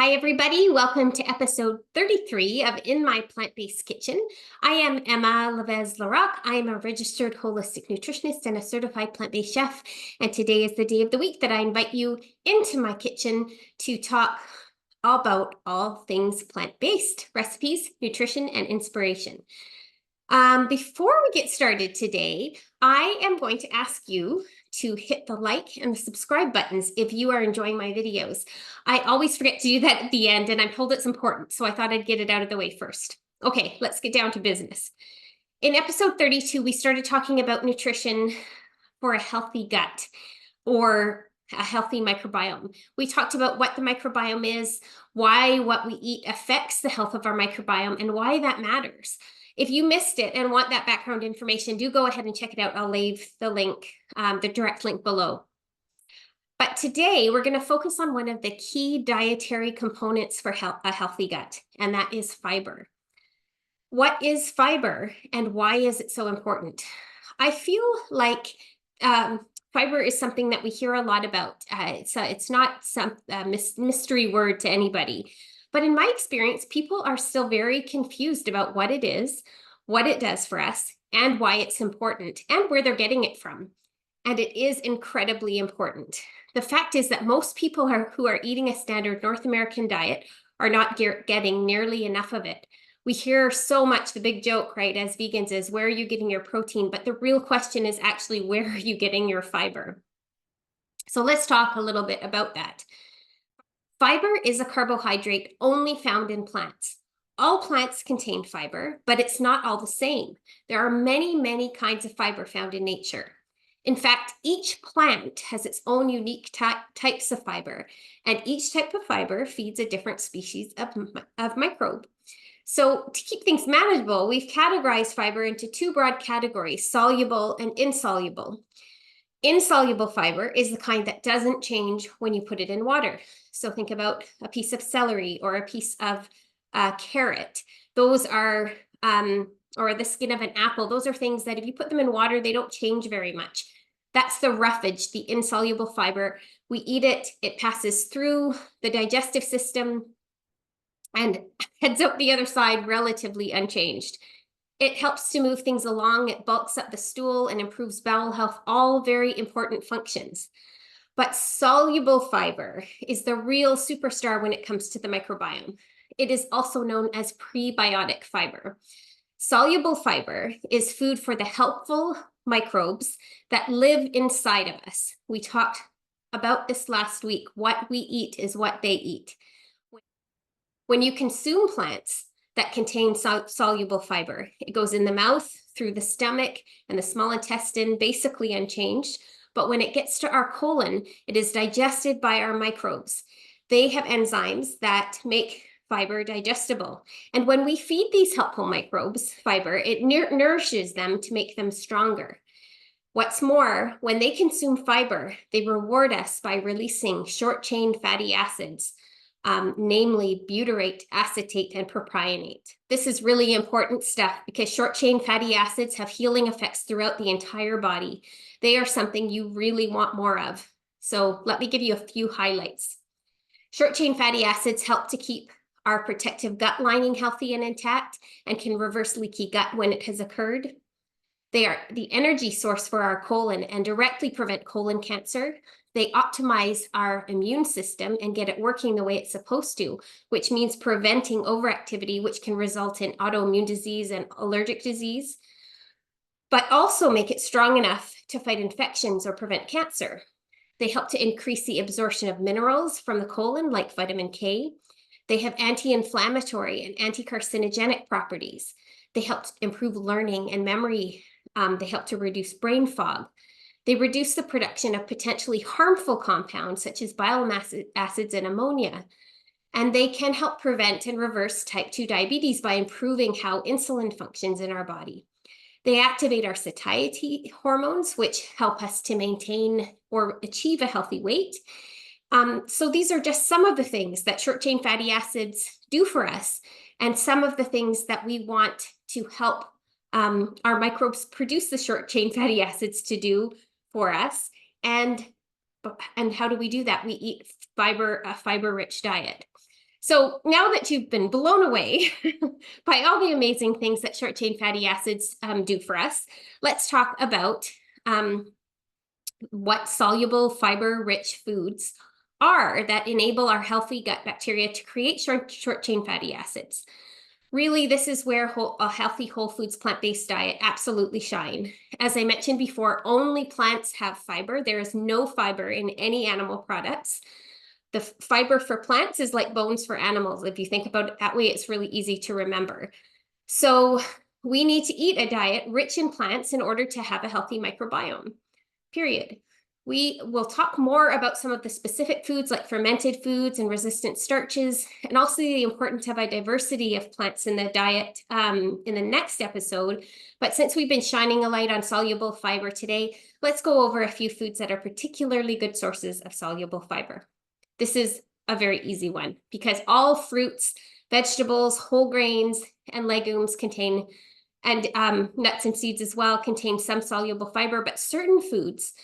Hi, everybody. Welcome to episode 33 of In My Plant-Based Kitchen. I am Emma Levez-Laroque. I am a registered holistic nutritionist and a certified plant-based chef. And today is the day of the week that I invite you into my kitchen to talk about all things plant-based, recipes, nutrition, and inspiration. Before we get started today, I am going to ask you to hit the like and the subscribe buttons if you are enjoying my videos. I always forget to do that at the end, and I'm told it's important, so I thought I'd get it out of the way first. Okay, let's get down to business. In episode 32, we started talking about nutrition for a healthy gut or a healthy microbiome. We talked about what the microbiome is, why what we eat affects the health of our microbiome, and why that matters. If you missed it and want that background information, do go ahead and check it out. I'll leave the link, the direct link below. But today we're going to focus on one of the key dietary components for a healthy gut, and that is fiber. What is fiber and why is it so important? I feel like fiber is something that we hear a lot about. It's not some mystery word to anybody. But in my experience, people are still very confused about what it is, what it does for us, and why it's important, and where they're getting it from. And it is incredibly important. The fact is that most people who are eating a standard North American diet are not getting nearly enough of it. We hear so much, the big joke, right, as vegans is, where are you getting your protein? But the real question is actually, where are you getting your fiber? So let's talk a little bit about that. Fiber is a carbohydrate only found in plants. All plants contain fiber, but it's not all the same. There are many, many kinds of fiber found in nature. In fact, each plant has its own unique types of fiber, and each type of fiber feeds a different species of microbe. So to keep things manageable, we've categorized fiber into two broad categories, soluble and insoluble. Insoluble fiber is the kind that doesn't change when you put it in water. So think about a piece of celery or a piece of carrot. Those are, or the skin of an apple. Those are things that if you put them in water, they don't change very much. That's the roughage, the insoluble fiber. We eat it, it passes through the digestive system and heads out the other side relatively unchanged. It helps to move things along, it bulks up the stool and improves bowel health, all very important functions. But soluble fiber is the real superstar when it comes to the microbiome. It is also known as prebiotic fiber. Soluble fiber is food for the helpful microbes that live inside of us. We talked about this last week. What we eat is what they eat. When you consume plants that contain soluble fiber, it goes in the mouth, through the stomach, and the small intestine, basically unchanged. But when it gets to our colon, it is digested by our microbes. They have enzymes that make fiber digestible. And when we feed these helpful microbes fiber, it nourishes them to make them stronger. What's more, when they consume fiber, they reward us by releasing short-chain fatty acids, namely butyrate, acetate, and propionate. This is really important stuff because short-chain fatty acids have healing effects throughout the entire body. They are something you really want more of. So let me give you a few highlights. Short-chain fatty acids help to keep our protective gut lining healthy and intact and can reverse leaky gut when it has occurred. They are the energy source for our colon and directly prevent colon cancer. They optimize our immune system and get it working the way it's supposed to, which means preventing overactivity, which can result in autoimmune disease and allergic disease, but also make it strong enough to fight infections or prevent cancer. They help to increase the absorption of minerals from the colon, like vitamin K. They have anti-inflammatory and anti-carcinogenic properties. They help to improve learning and memory. They help to reduce brain fog. They reduce the production of potentially harmful compounds such as bile acids and ammonia. And they can help prevent and reverse type 2 diabetes by improving how insulin functions in our body. They activate our satiety hormones, which help us to maintain or achieve a healthy weight. So these are just some of the things that short-chain fatty acids do for us, and some of the things that we want to help our microbes produce the short-chain fatty acids to do for us. And how do we do that? We eat a fiber-rich diet. So now that you've been blown away by all the amazing things that short-chain fatty acids do for us, let's talk about what soluble fiber-rich foods are that enable our healthy gut bacteria to create short-chain fatty acids. Really, this is where a healthy whole foods plant-based diet absolutely shine. As I mentioned before, only plants have fiber. There is no fiber in any animal products. The fiber for plants is like bones for animals. If you think about it that way, it's really easy to remember. So we need to eat a diet rich in plants in order to have a healthy microbiome, period. We will talk more about some of the specific foods like fermented foods and resistant starches, and also the importance of a diversity of plants in the diet in the next episode. But since we've been shining a light on soluble fiber today, let's go over a few foods that are particularly good sources of soluble fiber. This is a very easy one because all fruits, vegetables, whole grains, and legumes contain, and nuts and seeds as well, contain some soluble fiber, but certain foods,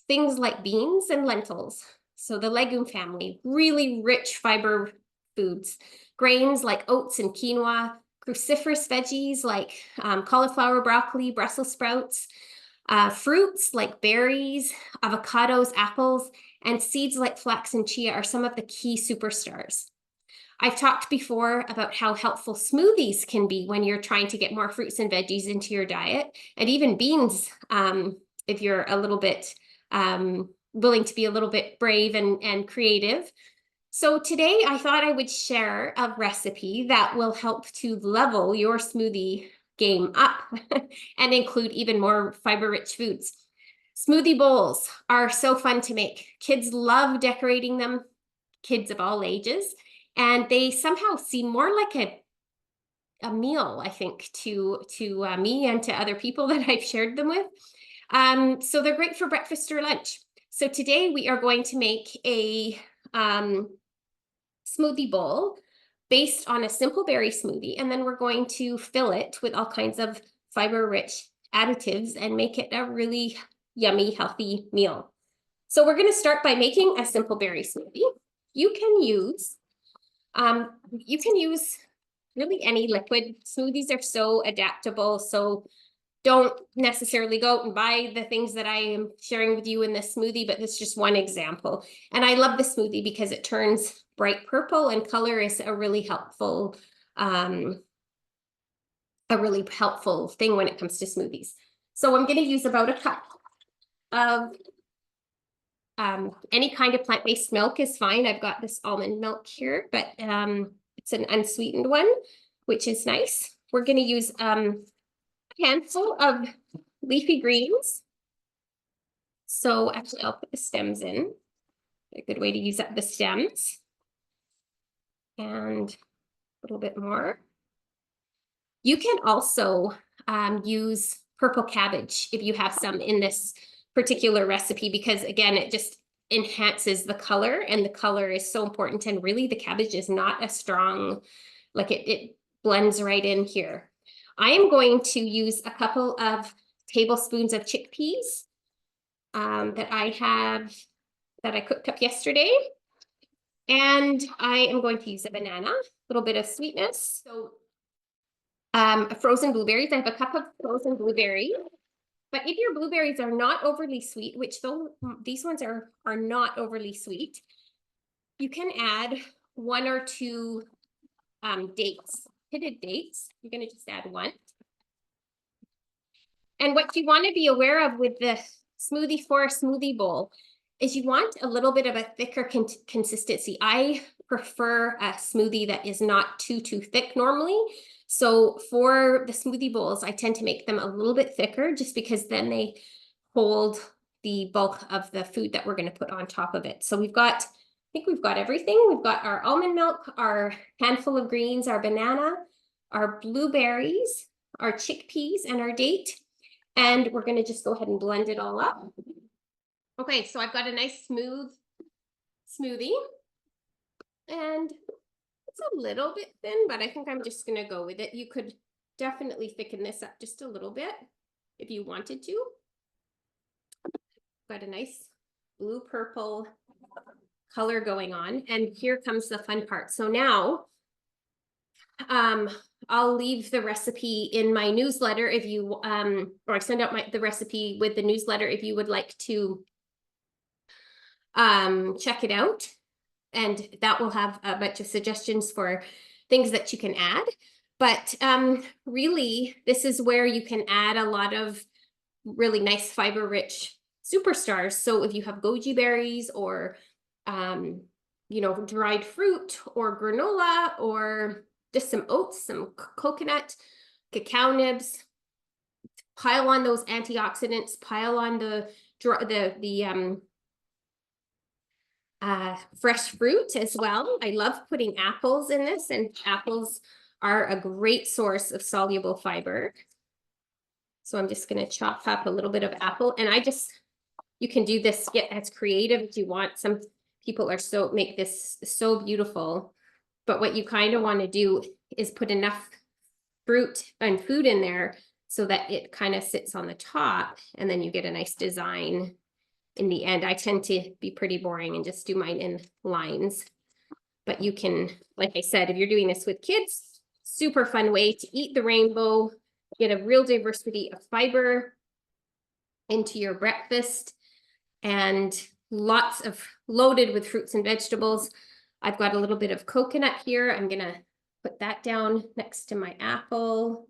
things like beans and lentils, so the legume family, really rich fiber foods. Grains like oats and quinoa, cruciferous veggies like cauliflower, broccoli, Brussels sprouts, fruits like berries, avocados, apples, and seeds like flax and chia are some of the key superstars. I've talked before about how helpful smoothies can be when you're trying to get more fruits and veggies into your diet, and even beans, if you're a little bit willing to be a little bit brave and creative. So today I thought I would share a recipe that will help to level your smoothie game up and include even more fiber-rich foods. Smoothie bowls are so fun to make. Kids love decorating them, kids of all ages, and they somehow seem more like a meal, I think, to me and to other people that I've shared them with. So they're great for breakfast or lunch. So today we are going to make a smoothie bowl based on a simple berry smoothie, and then we're going to fill it with all kinds of fiber-rich additives and make it a really yummy, healthy meal. So we're going to start by making a simple berry smoothie. You can use really any liquid. Smoothies are so adaptable, so don't necessarily go out and buy the things that I am sharing with you in this smoothie, but it's just one example. And I love the smoothie because it turns bright purple, and color is a really helpful thing when it comes to smoothies. So I'm going to use about a cup of any kind of plant-based milk is fine. I've got this almond milk here, but it's an unsweetened one, which is nice. We're going to use a handful of leafy greens. So actually, I'll put the stems in. A good way to use up the stems. And a little bit more. You can also use purple cabbage if you have some in this particular recipe, because again, it just enhances the color, and the color is so important. And really, the cabbage is not a strong, like it blends right in here. I am going to use a couple of tablespoons of chickpeas that I cooked up yesterday. And I am going to use a banana, a little bit of sweetness. So frozen blueberries, I have a cup of frozen blueberries. But if your blueberries are not overly sweet, which these ones are not overly sweet, you can add 1 or 2 dates, pitted dates. You're going to just add 1. And what you want to be aware of with the smoothie for a smoothie bowl is you want a little bit of a thicker consistency. I prefer a smoothie that is not too thick normally. So for the smoothie bowls, I tend to make them a little bit thicker just because then they hold the bulk of the food that we're going to put on top of it. So I think we've got everything. We've got our almond milk, our handful of greens, our banana, our blueberries, our chickpeas, and our date. And we're going to just go ahead and blend it all up. Okay, so I've got a nice smooth smoothie. And it's a little bit thin, but I think I'm just going to go with it. You could definitely thicken this up just a little bit if you wanted to. Got a nice blue-purple color going on. And here comes the fun part. So now I'll leave the recipe in my newsletter if you or I send out the recipe with the newsletter if you would like to check it out. And that will have a bunch of suggestions for things that you can add. But really, this is where you can add a lot of really nice fiber-rich superstars. So if you have goji berries or, you know, dried fruit or granola or just some oats, some coconut, cacao nibs, pile on those antioxidants, pile on the fresh fruit as well. I love putting apples in this, and apples are a great source of soluble fiber. So I'm just going to chop up a little bit of apple, and you can do this, get as creative as you want. Some people make this so beautiful, but what you kind of want to do is put enough fruit and food in there so that it kind of sits on the top, and then you get a nice design in the end. I tend to be pretty boring and just do mine in lines. But you can, like I said, if you're doing this with kids, super fun way to eat the rainbow, get a real diversity of fiber into your breakfast, and lots of loaded with fruits and vegetables. I've got a little bit of coconut here. I'm gonna put that down next to my apple.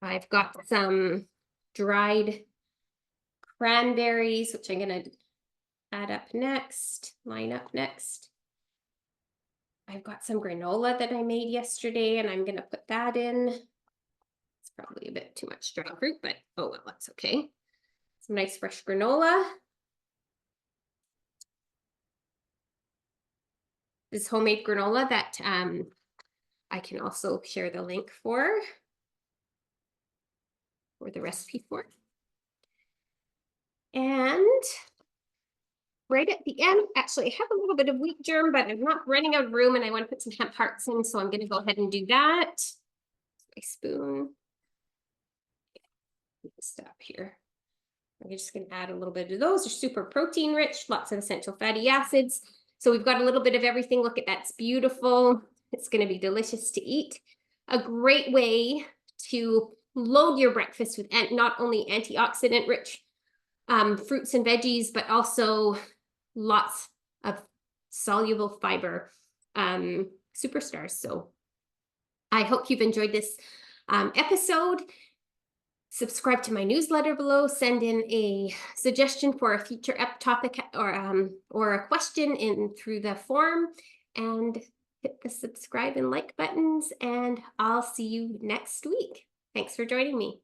I've got some dried cranberries, which I'm going to add up next, line up next. I've got some granola that I made yesterday, and I'm going to put that in. It's probably a bit too much dried fruit, but oh well, that's okay. Some nice fresh granola. This homemade granola that I can also share the link for the recipe for. And right at the end, actually I have a little bit of wheat germ, but I'm not running out of room, and I want to put some hemp hearts in, so I'm going to go ahead and do that. My spoon. Stop here. I'm just going to add a little bit of those. They're super protein rich, lots of essential fatty acids. So we've got a little bit of everything. Look at that, it's beautiful. It's going to be delicious to eat. A great way to load your breakfast with not only antioxidant rich fruits and veggies, but also lots of soluble fiber superstars. So I hope you've enjoyed this episode. Subscribe to my newsletter below, send in a suggestion for a future topic or a question in through the form, and hit the subscribe and like buttons, and I'll see you next week. Thanks for joining me.